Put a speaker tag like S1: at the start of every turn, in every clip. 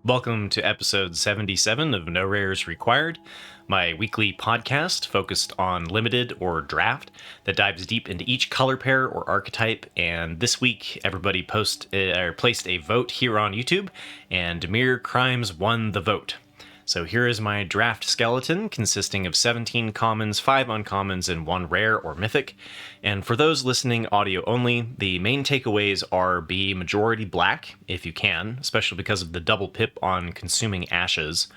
S1: Welcome to episode 77 of No Rares Required, my weekly podcast focused on limited or draft that dives deep into each color pair or archetype. And this week, everybody placed a vote here on YouTube, and Dimir Crimes won the vote. So here is my draft skeleton consisting of 17 commons, 5 uncommons, and 1 rare or mythic. And for those listening audio only, the main takeaways are be majority black, if you can, especially because of the double pip on consuming ashes.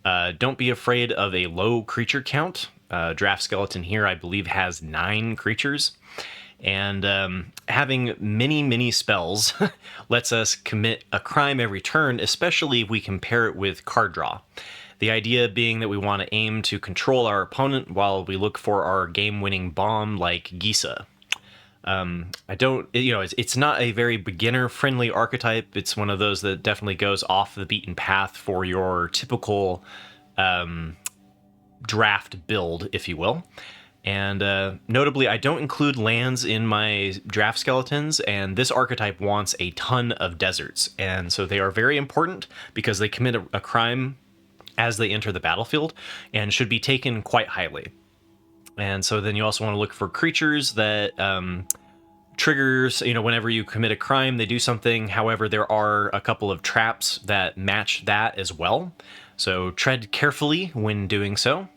S1: Don't be afraid of a low creature count. Draft skeleton here, I believe, has 9 creatures. And having many spells lets us commit a crime every turn, especially if we compare it with card draw. The idea being that we want to aim to control our opponent while we look for our game-winning bomb like Gisa. It's not a very beginner-friendly archetype. It's one of those that definitely goes off the beaten path for your typical draft build, if you will. And notably, I don't include lands in my draft skeletons, and this archetype wants a ton of deserts. And so they are very important because they commit a crime as they enter the battlefield and should be taken quite highly. And so then you also want to look for creatures that triggers, whenever you commit a crime, they do something. However, there are a couple of traps that match that as well. So tread carefully when doing so.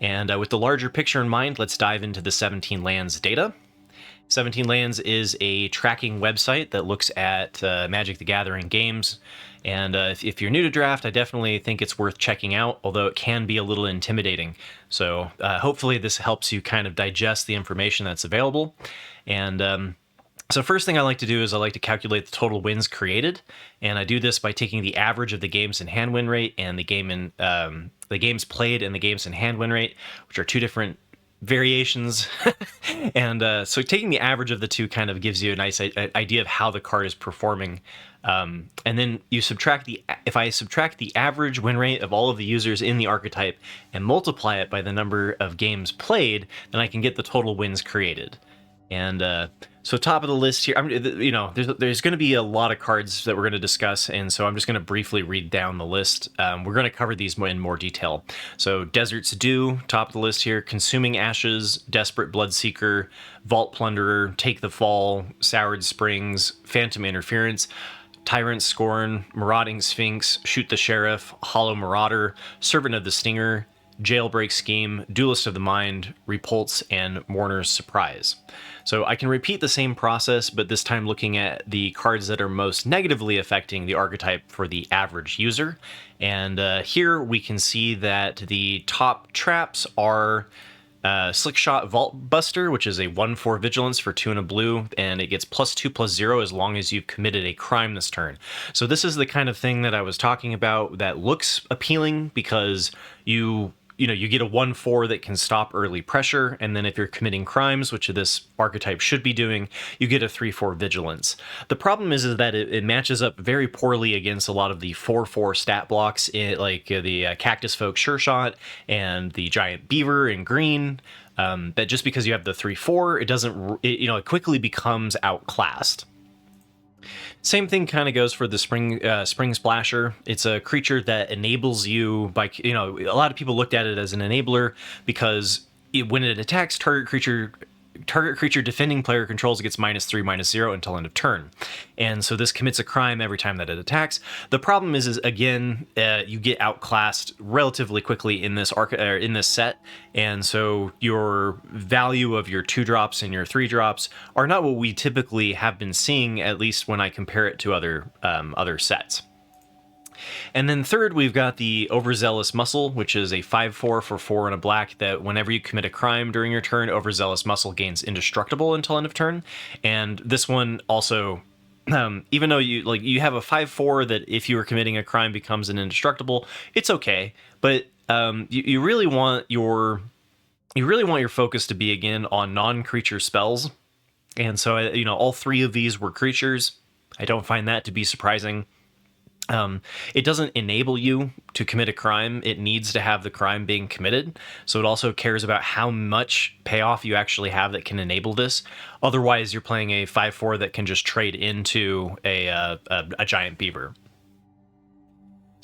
S1: And with the larger picture in mind, let's dive into the 17 lands data. 17 Lands is a tracking website that looks at Magic the Gathering games. And if you're new to draft, I definitely think it's worth checking out, although it can be a little intimidating. So hopefully this helps you kind of digest the information that's available. And so first thing I like to do is I like to calculate the total wins created. And I do this by taking the average of the games in hand win rate and the games played and the games in hand win rate, which are two different variations. And so taking the average of the two kind of gives you a nice idea of how the card is performing. And then you if I subtract the average win rate of all of the users in the archetype and multiply it by the number of games played, then I can get the total wins created. And so top of the list here, there's going to be a lot of cards that we're going to discuss, and so I'm just going to briefly read down the list. We're going to cover these in more detail. So Desert's Dew, top of the list here, Consuming Ashes, Desperate Bloodseeker, Vault Plunderer, Take the Fall, Soured Springs, Phantom Interference, Tyrant Scorn, Marauding Sphinx, Shoot the Sheriff, Hollow Marauder, Servant of the Stinger, Jailbreak Scheme, Duelist of the Mind, Repulse, and Mourner's Surprise. So I can repeat the same process, but this time looking at the cards that are most negatively affecting the archetype for the average user. And here we can see that the top traps are Slickshot Vault Buster, which is a 1/4 vigilance for 2 and a blue, and it gets +2/+0 as long as you've committed a crime this turn. So this is the kind of thing that I was talking about that looks appealing because you get a 1/4 that can stop early pressure, and then if you're committing crimes, which this archetype should be doing, you get a 3/4 vigilance. The problem is that it matches up very poorly against a lot of the 4/4 stat blocks, like the Cactus Folk Sure Shot and the Giant Beaver in green. That just because you have the 3/4, it quickly becomes outclassed. Same thing kind of goes for the Spring Splasher. It's a creature that enables you by, a lot of people looked at it as an enabler because when it attacks target creature defending player controls gets -3/-0 until end of turn. And so this commits a crime every time that it attacks. The problem is again, you get outclassed relatively quickly in this set. And so your value of your 2-drops and your 3-drops are not what we typically have been seeing, at least when I compare it to other sets. And then third, we've got the Overzealous Muscle, which is a 5/4 for 4 and a black that whenever you commit a crime during your turn, Overzealous Muscle gains indestructible until end of turn. And this one also, even though you have a 5/4 that if you were committing a crime becomes an indestructible, it's okay. But you really want your focus to be again on non-creature spells. And so all 3 of these were creatures. I don't find that to be surprising. It doesn't enable you to commit a crime. It needs to have the crime being committed. So it also cares about how much payoff you actually have that can enable this. Otherwise, you're playing a 5/4 that can just trade into a Giant Beaver.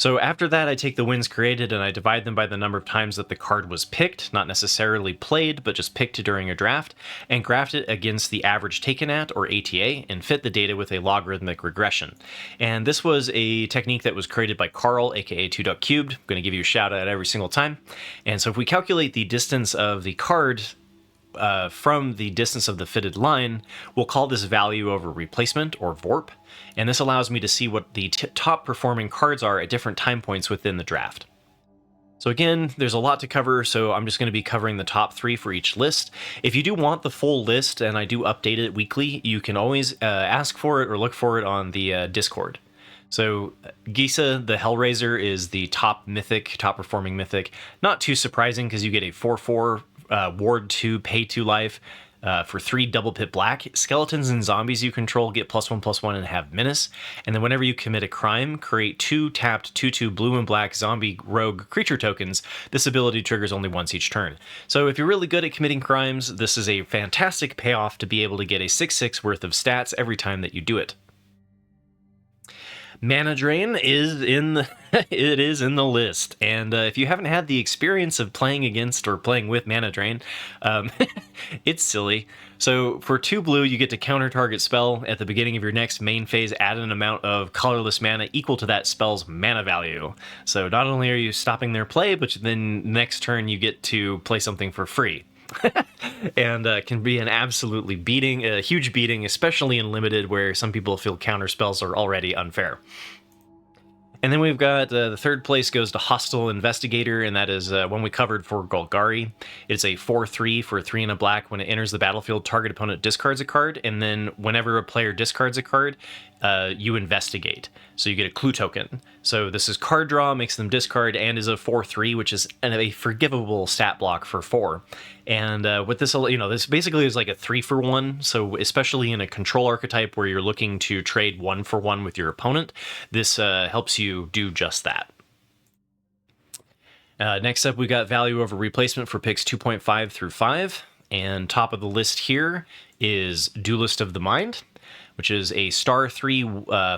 S1: So after that, I take the wins created and I divide them by the number of times that the card was picked, not necessarily played, but just picked during a draft, and graph it against the average taken at, or ATA, and fit the data with a logarithmic regression. And this was a technique that was created by Carl, aka 2duckcubed. I'm going to give you a shout out every single time. And so if we calculate the distance of the card from the distance of the fitted line, we'll call this value over replacement, or VORP, and this allows me to see what the top performing cards are at different time points within the draft. So again, there's a lot to cover, so I'm just going to be covering the top 3 for each list. If you do want the full list, and I do update it weekly, you can always ask for it or look for it on the Discord. So Gisa, the Hellraiser, is the top performing mythic. Not too surprising because you get a 4/4 ward 2, pay 2 life for 3 double pit black. Skeletons and zombies you control get +1/+1 and have menace. And then whenever you commit a crime, create 2 tapped 2/2 blue and black zombie rogue creature tokens. This ability triggers only once each turn. So if you're really good at committing crimes, this is a fantastic payoff to be able to get a 6/6 worth of stats every time that you do it. Mana Drain is in the it is in the list, and if you haven't had the experience of playing against or playing with Mana Drain, it's silly. So for 2 blue, you get to counter target spell at the beginning of your next main phase, add an amount of colorless mana equal to that spell's mana value. So not only are you stopping their play, but then next turn you get to play something for free. And can be an absolutely a huge beating, especially in limited, where some people feel counter spells are already unfair. And then we've got the third place goes to Hostile Investigator, and that is one we covered for Golgari. It's a 4/3 for 3 and a black. When it enters the battlefield, target opponent discards a card, and then whenever a player discards a card, you investigate. So you get a clue token. So this is card draw, makes them discard, and is a 4/3, which is a forgivable stat block for 4. And with this, this basically is like a 3-for-1. So especially in a control archetype where you're looking to trade 1-for-1 with your opponent, this helps you do just that. Next up, we got value over replacement for picks 2.5 through 5. And top of the list here is Duelist of the Mind, which is a star 3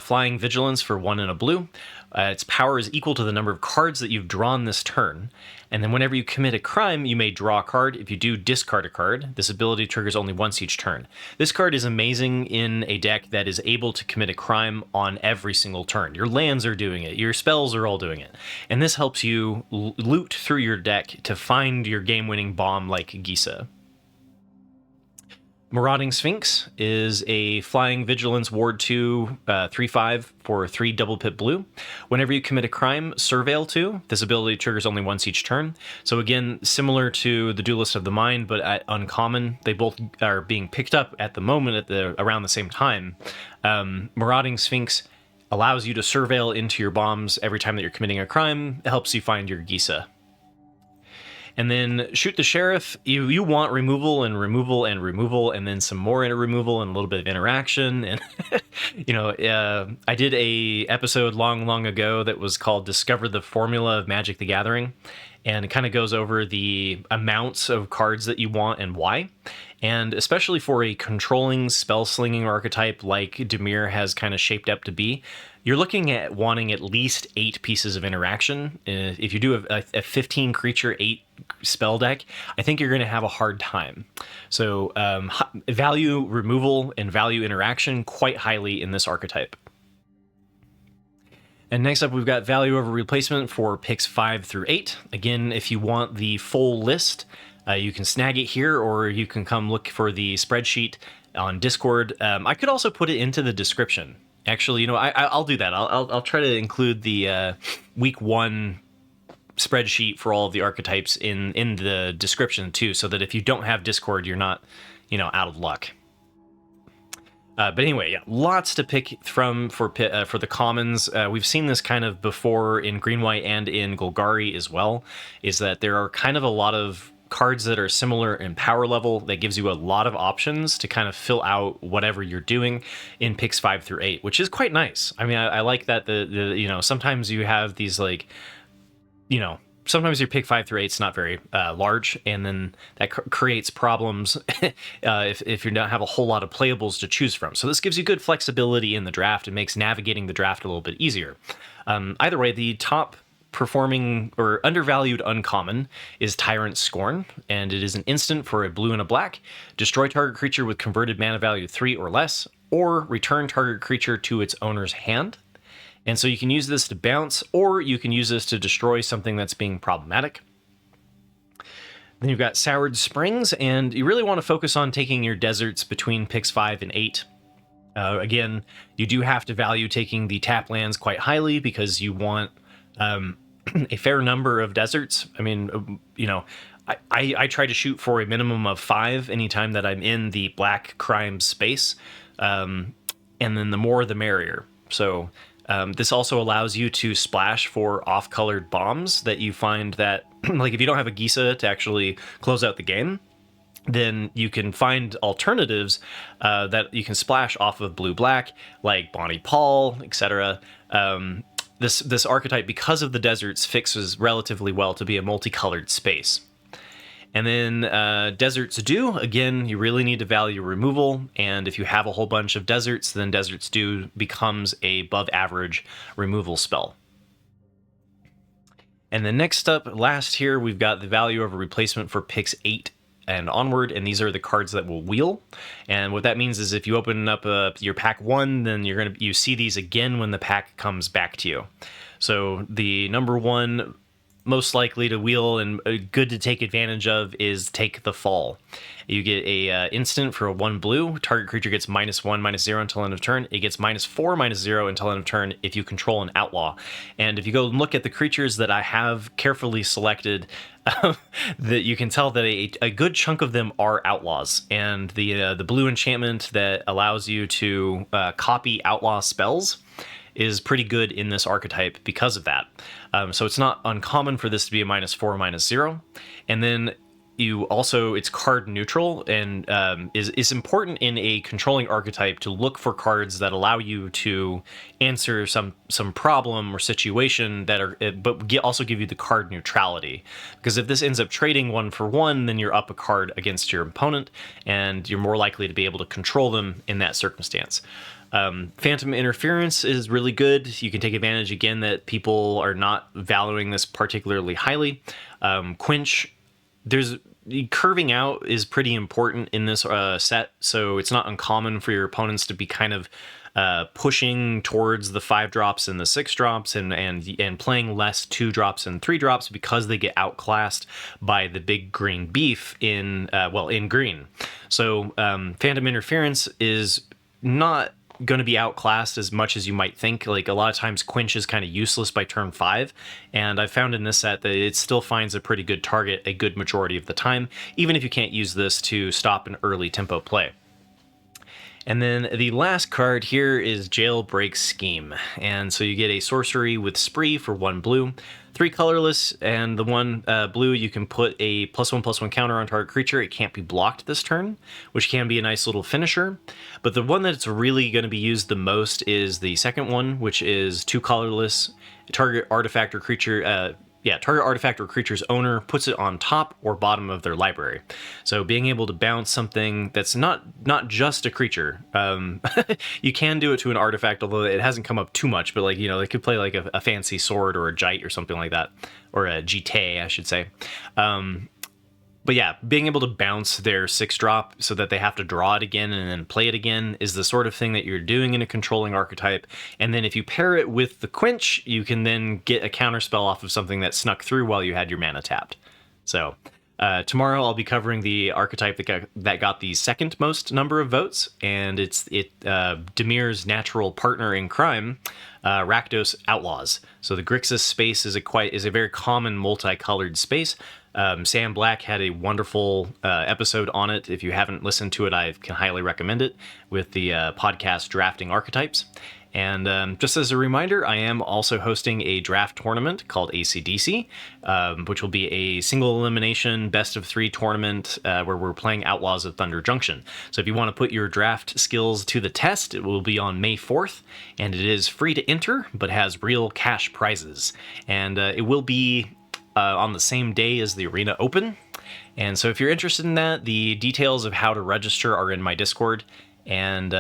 S1: flying vigilance for 1 and a blue. Its power is equal to the number of cards that you've drawn this turn. And then whenever you commit a crime, you may draw a card. If you do, discard a card. This ability triggers only once each turn. This card is amazing in a deck that is able to commit a crime on every single turn. Your lands are doing it. Your spells are all doing it. And this helps you loot through your deck to find your game-winning bomb like Gisa. Marauding Sphinx is a flying vigilance ward 2 3/5 for 3 double pit blue. Whenever you commit a crime, surveil 2. This ability triggers only once each turn. So again, similar to the Duelist of the Mind, but at uncommon. They both are being picked up at the moment around the same time. Marauding Sphinx allows you to surveil into your bombs every time that you're committing a crime. It helps you find your Gisa. And then Shoot the Sheriff, you want removal and removal and removal, and then some more removal and a little bit of interaction. And, I did a episode long ago that was called Discover the Formula of Magic the Gathering. And it kind of goes over the amounts of cards that you want and why. And especially for a controlling spell-slinging archetype like Dimir has kind of shaped up to be, you're looking at wanting at least 8 pieces of interaction. If you do a 15 creature, 8 spell deck, I think you're going to have a hard time. So value removal and value interaction quite highly in this archetype. And next up, we've got value over replacement for picks 5 through 8. Again, if you want the full list, you can snag it here, or you can come look for the spreadsheet on Discord. I could also put it into the description. Actually, I'll do that. I'll try to include the week 1 spreadsheet for all of the archetypes in the description too, so that if you don't have Discord, you're not, out of luck. But anyway, yeah, lots to pick from for the commons. We've seen this kind of before in Green White and in Golgari as well, is that there are kind of a lot of cards that are similar in power level that gives you a lot of options to kind of fill out whatever you're doing in picks 5 through 8, which is quite nice. I mean, I like that the sometimes you have these sometimes your pick 5 through 8 is not very large, and then that creates problems if you don't have a whole lot of playables to choose from. So this gives you good flexibility in the draft and makes navigating the draft a little bit easier. Either way, the top performing or undervalued uncommon is Tyrant Scorn, and it is an instant for a blue and a black. Destroy target creature with converted mana value 3 or less, or return target creature to its owner's hand. And so you can use this to bounce, or you can use this to destroy something that's being problematic. Then you've got Soured Springs, and you really want to focus on taking your deserts between picks 5 and 8. Again, you do have to value taking the tap lands quite highly because you want a fair number of deserts. I mean, you know, I try to shoot for a minimum of 5 anytime that I'm in the black crime space, and then the more the merrier. So this also allows you to splash for off-colored bombs that you find that, like if you don't have a Gisa to actually close out the game, then you can find alternatives that you can splash off of blue-black, like Bonnie Paul, etc. This archetype, because of the deserts, fixes relatively well to be a multicolored space. And then Desert's Due, again, you really need to value removal, and if you have a whole bunch of deserts, then Desert's Due becomes a above average removal spell. And then next up, last here, we've got the value of a replacement for picks 8 and onward, and these are the cards that will wheel. And what that means is if you open up your pack 1, then you see these again when the pack comes back to you. So the number 1 most likely to wheel and good to take advantage of is Take the Fall. You get a instant for a 1 blue. Target creature gets -1/-0 until end of turn. It gets -4/-0 until end of turn if you control an outlaw. And if you go and look at the creatures that I have carefully selected, that you can tell that a good chunk of them are outlaws. And the blue enchantment that allows you to copy outlaw spells is pretty good in this archetype because of that. So it's not uncommon for this to be a -4/-0. And then you also, it's card neutral, and is important in a controlling archetype to look for cards that allow you to answer some problem or situation that are, but also give you the card neutrality. Because if this ends up trading 1 for 1, then you're up a card against your opponent, and you're more likely to be able to control them in that circumstance. Phantom Interference is really good. You can take advantage again that people are not valuing this particularly highly. Quench, curving out is pretty important in this set, so it's not uncommon for your opponents to be kind of pushing towards the 5-drops and the 6-drops and playing less 2-drops and 3-drops because they get outclassed by the big green beef in green. So Phantom Interference is not going to be outclassed as much as you might think. Like a lot of times Quench is kind of useless by turn 5, and I've found in this set that it still finds a pretty good target a good majority of the time, even if you can't use this to stop an early tempo play. And then the last card here is Jailbreak Scheme. And so you get a sorcery with Spree for 1 blue, 3 colorless, and the 1 blue you can put a +1/+1 counter on target creature. It can't be blocked this turn, which can be a nice little finisher. But the one that's really going to be used the most is the second one, which is 2 colorless, target artifact or creature. Target artifact or creature's owner puts it on top or bottom of their library. So being able to bounce something that's not just a creature. You can do it to an artifact, although it hasn't come up too much, but they could play like a fancy sword or a Jite or something like that, or a Jite, I should say. But yeah, being able to bounce their 6-drop so that they have to draw it again and then play it again is the sort of thing that you're doing in a controlling archetype. And then if you pair it with the Quench, you can then get a counterspell off of something that snuck through while you had your mana tapped. So tomorrow I'll be covering the archetype that got the second most number of votes, and it's Dimir's natural partner in crime, Rakdos Outlaws. So the Grixis space is a very common multicolored space. Sam Black had a wonderful episode on it. If you haven't listened to it, I can highly recommend it, with the podcast Drafting Archetypes. And just as a reminder, I am also hosting a draft tournament called ACDC, which will be a single elimination best of 3 tournament where we're playing Outlaws of Thunder Junction. So if you want to put your draft skills to the test, it will be on May 4th, and it is free to enter, but has real cash prizes. And it will be on the same day as the Arena Open. And so if you're interested in that, the details of how to register are in my Discord. And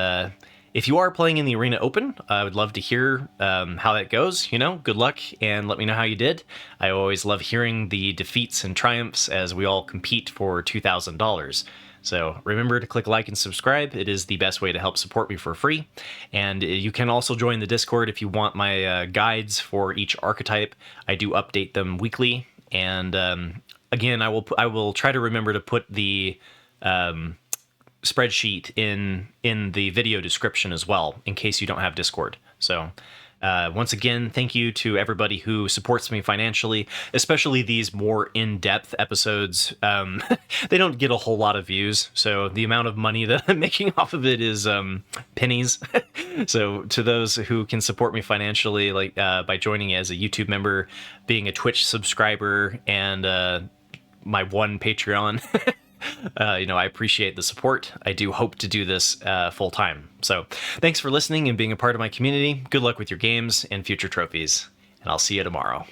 S1: if you are playing in the Arena Open, I would love to hear how that goes. Good luck, and let me know how you did. I always love hearing the defeats and triumphs as we all compete for $2,000. So remember to click like and subscribe. It is the best way to help support me for free. And you can also join the Discord if you want my guides for each archetype. I do update them weekly. And again, I will try to remember to put the spreadsheet in the video description as well, in case you don't have Discord. So once again, thank you to everybody who supports me financially, especially these more in-depth episodes. They don't get a whole lot of views, so the amount of money that I'm making off of it is pennies. So to those who can support me financially, like by joining as a YouTube member, being a Twitch subscriber, and my one Patreon, I appreciate the support. I do hope to do this full time. So thanks for listening and being a part of my community. Good luck with your games and future trophies, and I'll see you tomorrow.